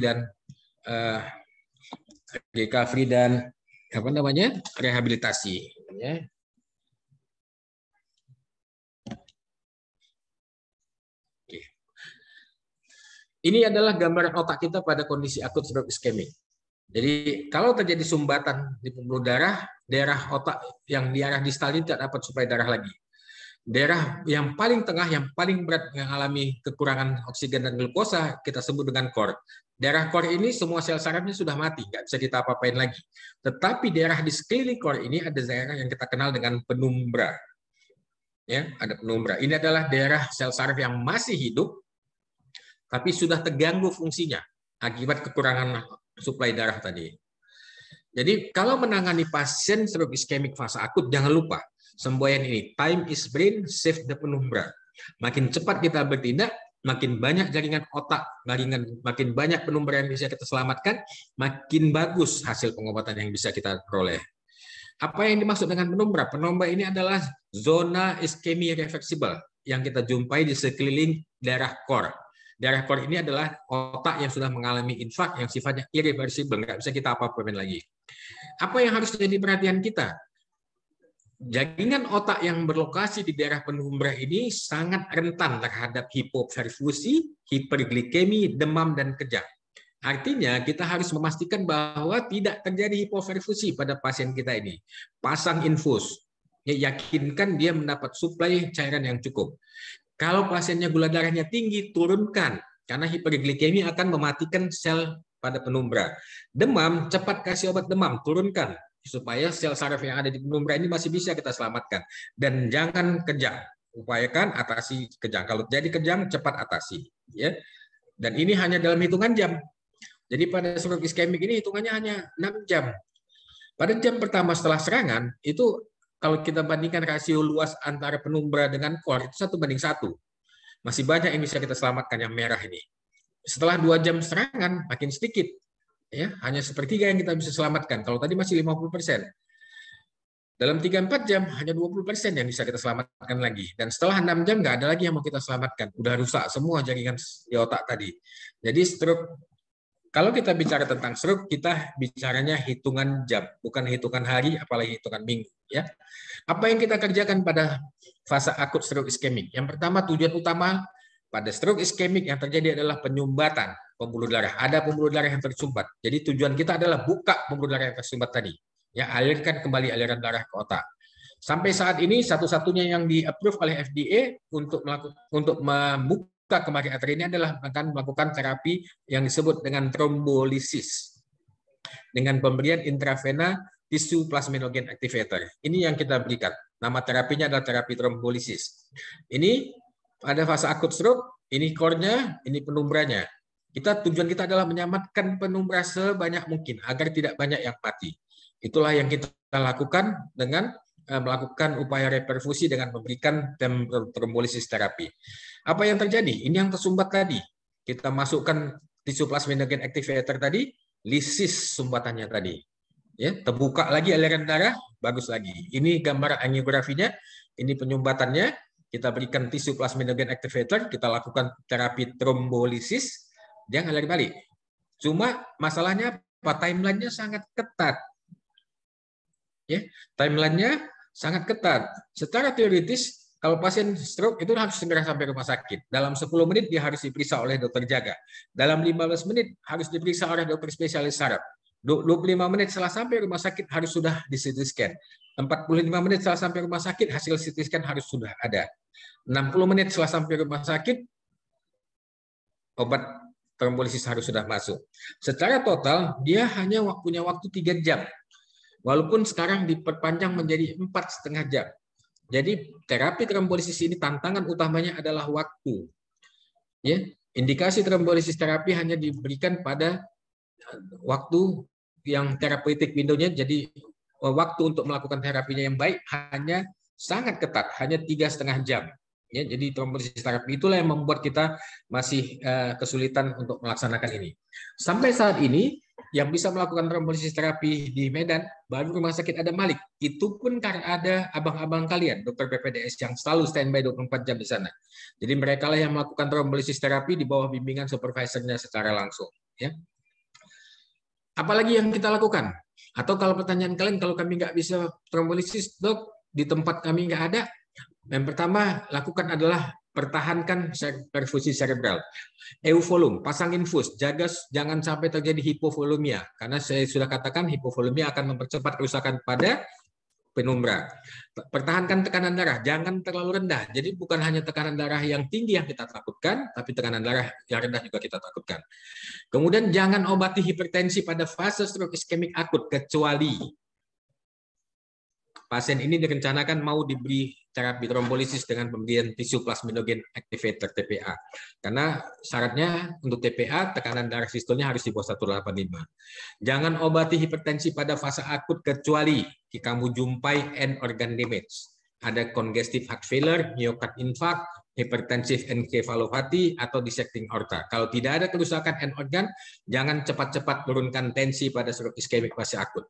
dan apa namanya? Rehabilitasi, ya. Oke. Ini adalah gambaran otak kita pada kondisi akut stroke iskemik. Jadi kalau terjadi sumbatan di pembuluh darah, daerah otak yang di arah distal ini tidak dapat suplai darah lagi. Daerah yang paling tengah, yang paling berat yang mengalami kekurangan oksigen dan glukosa, kita sebut dengan core. Daerah core ini semua sel sarafnya sudah mati, nggak bisa kita apa-apain lagi. Tetapi daerah di sekeliling core ini ada daerah yang kita kenal dengan penumbra. Ya, ada penumbra. Ini adalah daerah sel saraf yang masih hidup, tapi sudah terganggu fungsinya akibat kekurangan suplai darah tadi. Jadi kalau menangani pasien stroke iskemik fase akut, jangan lupa semboyan ini, time is brain, save the penumbra. Makin cepat kita bertindak, makin banyak jaringan otak, makin banyak penumbra yang bisa kita selamatkan, makin bagus hasil pengobatan yang bisa kita peroleh. Apa yang dimaksud dengan penumbra? Penumbra ini adalah zona iskemi reversible yang kita jumpai di sekeliling daerah core. Daerah core ini adalah otak yang sudah mengalami infak yang sifatnya irreversible, nggak bisa kita apa-apain lagi. Apa yang harus jadi perhatian kita? Jaringan otak yang berlokasi di daerah penumbra ini sangat rentan terhadap hipoperfusi, hiperglikemi, demam, dan kejang. Artinya kita harus memastikan bahwa tidak terjadi hipoperfusi pada pasien kita ini. Pasang infus, yakinkan dia mendapat suplai cairan yang cukup. Kalau pasiennya gula darahnya tinggi, turunkan, karena hiperglikemi akan mematikan sel pada penumbra. Demam, cepat kasih obat demam, turunkan supaya sel saraf yang ada di penumbra ini masih bisa kita selamatkan. Dan jangan kejang, upayakan atasi kejang. Kalau jadi kejang, cepat atasi. Ya. Dan ini hanya dalam hitungan jam. Jadi pada stroke iskemik ini hitungannya hanya 6 jam. Pada jam pertama setelah serangan, itu kalau kita bandingkan rasio luas antara penumbra dengan core, itu 1:1. Masih banyak yang bisa kita selamatkan yang merah ini. Setelah 2 jam serangan, makin sedikit. Ya, hanya sepertiga yang kita bisa selamatkan. Kalau tadi masih 50%. Dalam 3-4 jam, hanya 20% yang bisa kita selamatkan lagi. Dan setelah 6 jam, nggak ada lagi yang mau kita selamatkan. Udah rusak semua jaringan di otak tadi. Jadi stroke, kalau kita bicara tentang stroke, kita bicaranya hitungan jam, bukan hitungan hari, apalagi hitungan minggu. Ya. Apa yang kita kerjakan pada fase akut stroke iskemik? Yang pertama, tujuan utama pada stroke iskemik yang terjadi adalah penyumbatan pembuluh darah. Ada pembuluh darah yang tersumbat. Jadi tujuan kita adalah buka pembuluh darah yang tersumbat tadi. Ya, alirkan kembali aliran darah ke otak. Sampai saat ini satu-satunya yang di-approve oleh FDA untuk membuka kembali arteri ini adalah akan melakukan terapi yang disebut dengan trombolisis dengan pemberian intravena tisu plasminogen activator. Ini yang kita berikan. Nama terapinya adalah terapi trombolisis. Ini pada fase akut stroke, ini core-nya, ini penumbranya. Tujuan kita adalah menyelamatkan penumbra sebanyak mungkin agar tidak banyak yang mati. Itulah yang kita lakukan dengan melakukan upaya reperfusi dengan memberikan trombolisis terapi. Apa yang terjadi? Ini yang tersumbat tadi. Kita masukkan tisu plasminogen activator tadi, lisis sumbatannya tadi. Ya, terbuka lagi aliran darah, bagus lagi. Ini gambar angiografinya, ini penyumbatannya. kita berikan tisu plasminogen activator, kita lakukan terapi trombolisis, dia ngalir balik. Cuma masalahnya apa? Timeline-nya sangat ketat. Ya, timeline-nya sangat ketat. Secara teoritis, kalau pasien stroke itu harus segera sampai rumah sakit. Dalam 10 menit dia harus diperiksa oleh dokter jaga. Dalam 15 menit harus diperiksa oleh dokter spesialis saraf. 25 menit setelah sampai rumah sakit harus sudah di CT scan. 45 menit setelah sampai rumah sakit hasil CT scan harus sudah ada. 60 menit setelah sampai rumah sakit obat trombolisis harus sudah masuk. Secara total dia hanya punya waktu 3 jam. Walaupun sekarang diperpanjang menjadi 4,5 jam. Jadi terapi trombolisis ini tantangan utamanya adalah waktu. Ya, indikasi trombolisis terapi hanya diberikan pada waktu yang terapeutik window-nya, jadi waktu untuk melakukan terapinya yang baik hanya sangat ketat, hanya 3,5 jam. Ya, jadi trombolisis terapi itulah yang membuat kita masih kesulitan untuk melaksanakan ini. Sampai saat ini yang bisa melakukan trombolisis terapi di Medan baru Rumah Sakit Adam Malik. Itu pun karena ada abang-abang kalian, dokter PPDS yang selalu standby 24 jam di sana. Jadi mereka lah yang melakukan trombolisis terapi di bawah bimbingan supervisornya secara langsung. Ya. Apalagi yang kita lakukan? Atau kalau pertanyaan kalian, kalau kami nggak bisa trombolisis, dok, di tempat kami nggak ada, yang pertama lakukan adalah pertahankan perfusi cerebral. Euvolum, pasang infus, jaga jangan sampai terjadi hipovolumia, karena saya sudah katakan hipovolumia akan mempercepat kerusakan pada penumbra. Pertahankan tekanan darah, jangan terlalu rendah. Jadi bukan hanya tekanan darah yang tinggi yang kita takutkan, tapi tekanan darah yang rendah juga kita takutkan. Kemudian jangan obati hipertensi pada fase stroke iskemik akut, kecuali pasien ini direncanakan mau diberi terapi trombolisis dengan pemberian tisu plasminogen activator TPA. Karena syaratnya untuk TPA tekanan darah sistolnya harus di bawah 185. Jangan obati hipertensi pada fase akut kecuali kamu jumpai end organ damage. Ada congestive heart failure, myocard infarct, hipertensif encephalopathy atau dissecting aorta. Kalau tidak ada kerusakan end organ, jangan cepat-cepat turunkan tensi pada stroke iskemik fase akut.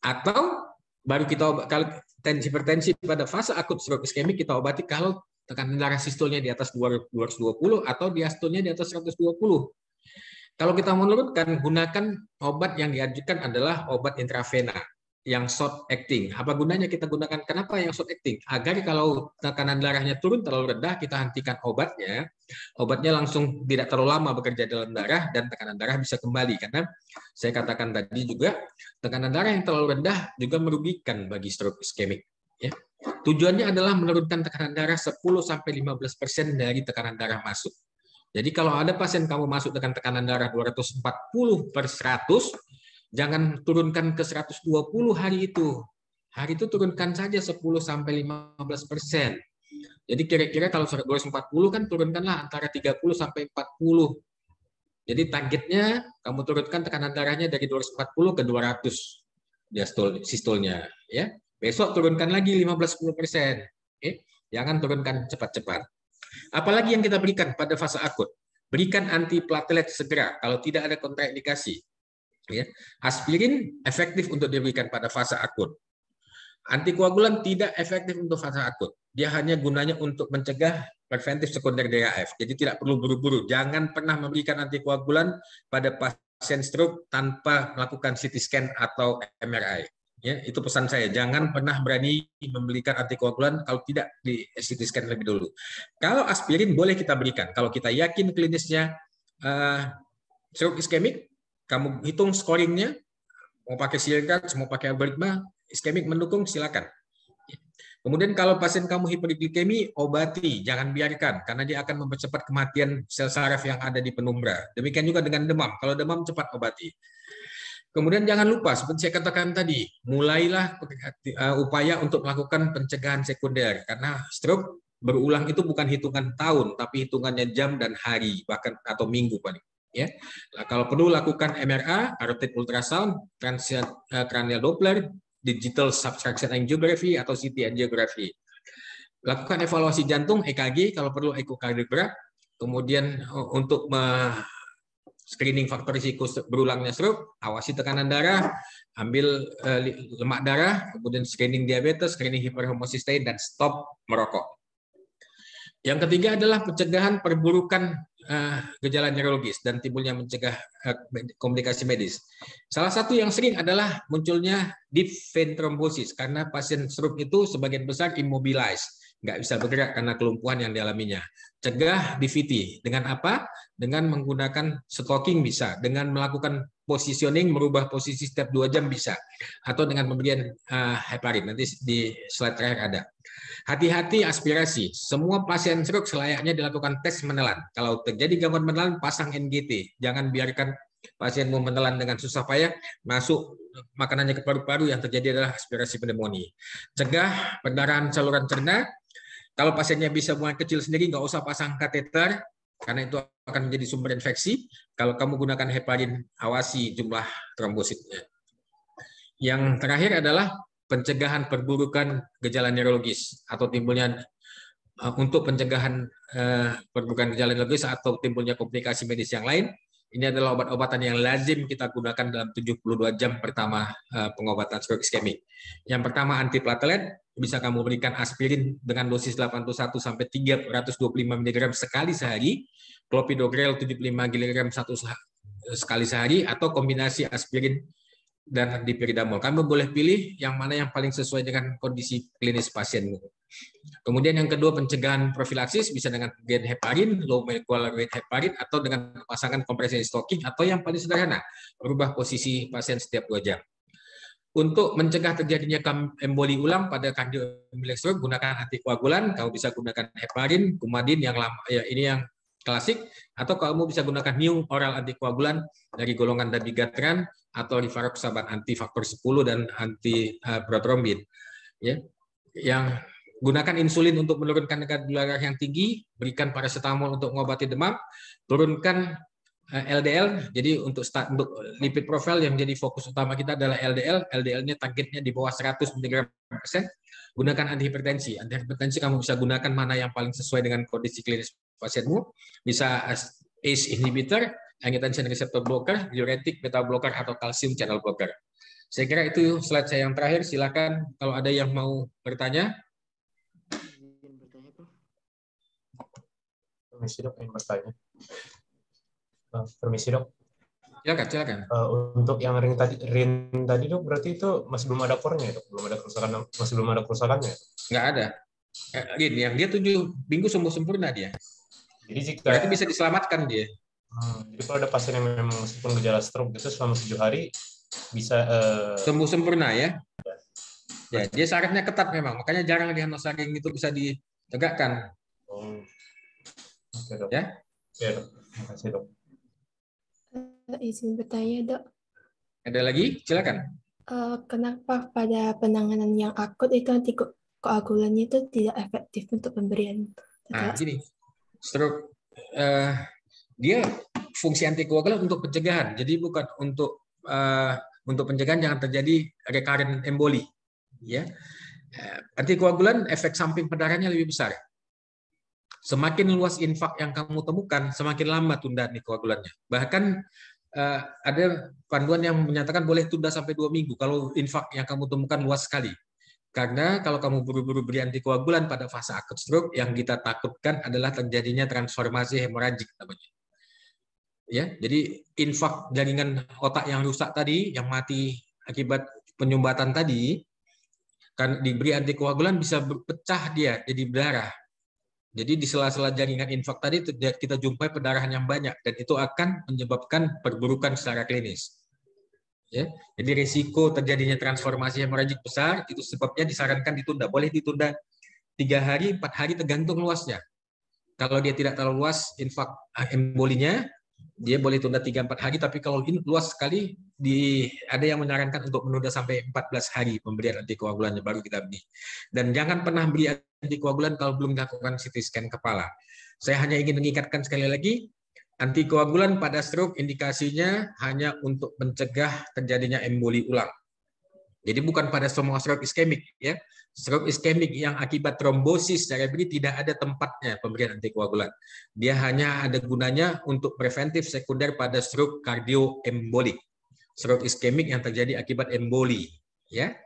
Atau baru kita kalau hipertensi pada fase akut stroke iskemik kita obati kalau tekanan darah sistolnya di atas 220 atau diastolnya di atas 120. Kalau kita menurunkan, gunakan obat yang diajukan adalah obat intravena yang short acting. Apa gunanya kita gunakan? Kenapa yang short acting? Agar kalau tekanan darahnya turun terlalu rendah, kita hentikan obatnya. Obatnya langsung tidak terlalu lama bekerja dalam darah dan tekanan darah bisa kembali. Karena saya katakan tadi juga, tekanan darah yang terlalu rendah juga merugikan bagi stroke iskemik. Ya. Tujuannya adalah menurunkan tekanan darah 10-15% dari tekanan darah masuk. Jadi kalau ada pasien kamu masuk dengan tekanan darah 240/100, jangan turunkan ke 120 hari itu. Hari itu turunkan saja 10-15%. Jadi kira-kira kalau 240 kan turunkanlah antara 30-40. Jadi targetnya kamu turunkan tekanan darahnya dari 240 ke 200 sistolnya. Ya. Besok turunkan lagi 15-10%. Jangan turunkan cepat-cepat. Apalagi yang kita berikan pada fase akut? Berikan antiplatelet segera kalau tidak ada kontraindikasi. Ya. Aspirin efektif untuk diberikan pada fase akut. Antikoagulan tidak efektif untuk fase akut. Dia hanya gunanya untuk mencegah preventif sekunder DAF. Jadi tidak perlu buru-buru. Jangan pernah memberikan antikoagulan pada pasien stroke tanpa melakukan CT scan atau MRI. Ya, itu pesan saya. Jangan pernah berani memberikan antikoagulan kalau tidak di CT scan lebih dulu. Kalau aspirin boleh kita berikan. Kalau kita yakin klinisnya stroke iskemik, kamu hitung scoringnya, mau pakai Siergard, mau pakai algoritma, iskemik mendukung, silakan. Kemudian kalau pasien kamu hiperglikemi, obati, jangan biarkan, karena dia akan mempercepat kematian sel saraf yang ada di penumbra. Demikian juga dengan demam, kalau demam cepat obati. Kemudian jangan lupa, seperti saya katakan tadi, mulailah upaya untuk melakukan pencegahan sekunder, karena stroke berulang itu bukan hitungan tahun, tapi hitungannya jam dan hari, bahkan atau minggu paling. Ya, nah, kalau perlu lakukan MRA, carotid ultrasound, cranial Doppler, digital subtraction angiography atau CT angiography. Lakukan evaluasi jantung, EKG, kalau perlu ekokardiogram. Kemudian untuk screening faktor risiko berulangnya stroke, awasi tekanan darah, ambil lemak darah, kemudian screening diabetes, screening hiperhomocysteine, dan stop merokok. Yang ketiga adalah pencegahan perburukan gejala neurologis dan timbulnya mencegah komplikasi medis. Salah satu yang sering adalah munculnya deep vein thrombosis karena pasien stroke itu sebagian besar immobilized, nggak bisa bergerak karena kelumpuhan yang dialaminya. Cegah DVT dengan apa? Dengan menggunakan stalking bisa, dengan melakukan positioning, merubah posisi setiap 2 jam bisa, atau dengan pemberian heparin. Nanti di slide terakhir ada. Hati-hati aspirasi. Semua pasien stroke selayaknya dilakukan tes menelan. Kalau terjadi gangguan menelan, pasang NGT. Jangan biarkan pasienmu menelan dengan susah payah, masuk makanannya ke paru-paru, yang terjadi adalah aspirasi pneumonia. Cegah perdarahan saluran cerna. Kalau pasiennya bisa buang kecil sendiri, nggak usah pasang kateter, karena itu akan menjadi sumber infeksi. Kalau kamu gunakan heparin, awasi jumlah trombositnya. Yang terakhir adalah pencegahan perburukan gejala neurologis atau timbulnya untuk pencegahan perburukan gejala neurologis atau timbulnya komplikasi medis yang lain. Ini adalah obat-obatan yang lazim kita gunakan dalam 72 jam pertama pengobatan stroke iskemik. Yang pertama antiplatelet, bisa kamu berikan aspirin dengan dosis 81 sampai 325 mg sekali sehari, clopidogrel 75 mg sekali sehari, atau kombinasi aspirin dan dipiridamol. Kamu boleh pilih yang mana yang paling sesuai dengan kondisi klinis pasienmu. Kemudian yang kedua, pencegahan profilaksis bisa dengan pemberian heparin, low molecular weight heparin, atau dengan pasangan kompresi stalking, atau yang paling sederhana, merubah posisi pasien setiap 2 jam. Untuk mencegah terjadinya emboli ulang pada kardioemilik stroke, gunakan antikoagulan. Kamu bisa gunakan heparin, kumadin yang lama, ya ini yang klasik, atau kamu bisa gunakan new oral antikoagulan dari golongan dabigatran atau rivaroxaban anti faktor 10 dan anti protrombin. Ya. Yang gunakan insulin untuk menurunkan kadar gula darah yang tinggi, berikan paracetamol untuk mengobati demam, turunkan LDL. Jadi untuk lipid profile yang jadi fokus utama kita adalah LDL. LDL-nya targetnya di bawah 100 mg/persen. Gunakan antihipertensi. Antihipertensi kamu bisa gunakan mana yang paling sesuai dengan kondisi klinis pasienmu. Bisa ACE inhibitor, angiotensin receptor blocker, diuretik, beta blocker, atau kalsium channel blocker. Saya kira itu slide saya yang terakhir. Silakan kalau ada yang mau bertanya. Permisi dok, ingin bertanya. Permisi dok. Silakan. Untuk yang ring tadi dok, berarti itu masih belum ada core-nya dok, masih belum ada kerusakannya. Nggak ada. Rin, yang dia 7 minggu sembuh sempurna dia. Jadi berarti bisa diselamatkan dia. Jadi kalau ada pasien yang memang meskipun gejala stroke itu selama 7 hari bisa sembuh sempurna ya. Ya, dia syaratnya ketat memang, makanya jarang di Hanosaging itu bisa ditegakkan. Oke, dok. Ya. Ya, dok. Terima kasih dok. Izin bertanya dok. Ada lagi? Silakan. Kenapa pada penanganan yang akut itu antikoagulannya itu tidak efektif untuk pemberian? Gini, stroke dia fungsi antikoagulan untuk pencegahan, jadi bukan untuk pencegahan jangan terjadi recurrent emboli. Ya, antikoagulan efek samping pendarahannya lebih besar. Semakin luas infak yang kamu temukan, semakin lama tunda antikoagulannya. Bahkan ada panduan yang menyatakan boleh tunda sampai 2 minggu kalau infak yang kamu temukan luas sekali. Karena kalau kamu buru-buru beri antikoagulan pada fase akut stroke, yang kita takutkan adalah terjadinya transformasi hemoragik namanya. Ya, jadi infak jaringan otak yang rusak tadi, yang mati akibat penyumbatan tadi, kan diberi antikoagulan bisa berpecah dia jadi berdarah. Jadi di sela-sela jaringan infak tadi kita jumpai pendarahan yang banyak dan itu akan menyebabkan perburukan secara klinis. Ya, jadi risiko terjadinya transformasi hemoragik besar, itu sebabnya disarankan ditunda. Boleh ditunda 3 hari, 4 hari tergantung luasnya. Kalau dia tidak terlalu luas infak embolinya, dia boleh tunda 3-4 hari, tapi kalau luas sekali, ada yang menyarankan untuk menunda sampai 14 hari pemberian antikoagulannya baru kita beri. Dan jangan pernah beri antikoagulan kalau belum dilakukan CT scan kepala. Saya hanya ingin mengingatkan sekali lagi, antikoagulan pada stroke indikasinya hanya untuk mencegah terjadinya emboli ulang. Jadi bukan pada semua stroke iskemik ya. Stroke iskemik yang akibat trombosis cerebri tidak ada tempatnya pemberian antikoagulan. Dia hanya ada gunanya untuk preventif sekunder pada stroke kardioembolik. Stroke iskemik yang terjadi akibat emboli ya.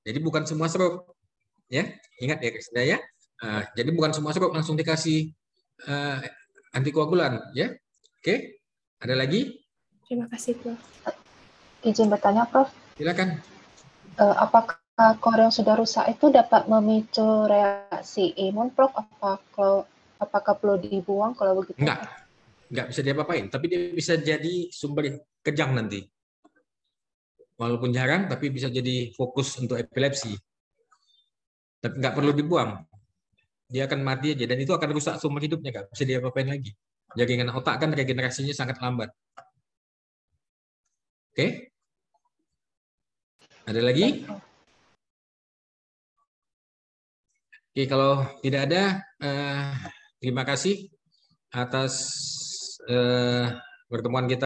Jadi bukan semua stroke ya. Ingat ya Krisna ya. Jadi bukan semua stroke langsung dikasih antikoagulan, ya. Oke, ada lagi? Terima kasih, Prof. Izin bertanya, Prof. Silakan. Apakah kor yang sudah rusak itu dapat memicu reaksi imun, Prof? Apakah perlu dibuang kalau begitu? Nggak bisa diapa-apain, tapi dia bisa jadi sumber kejang nanti. Walaupun jarang, tapi bisa jadi fokus untuk epilepsi. Tapi nggak perlu dibuang. Dia akan mati aja, dan itu akan rusak sumber hidupnya, nggak bisa diapa-apain lagi. Jaringan otak kan regenerasinya sangat lambat. Oke? Ada lagi? Oke, kalau tidak ada, terima kasih atas pertemuan kita.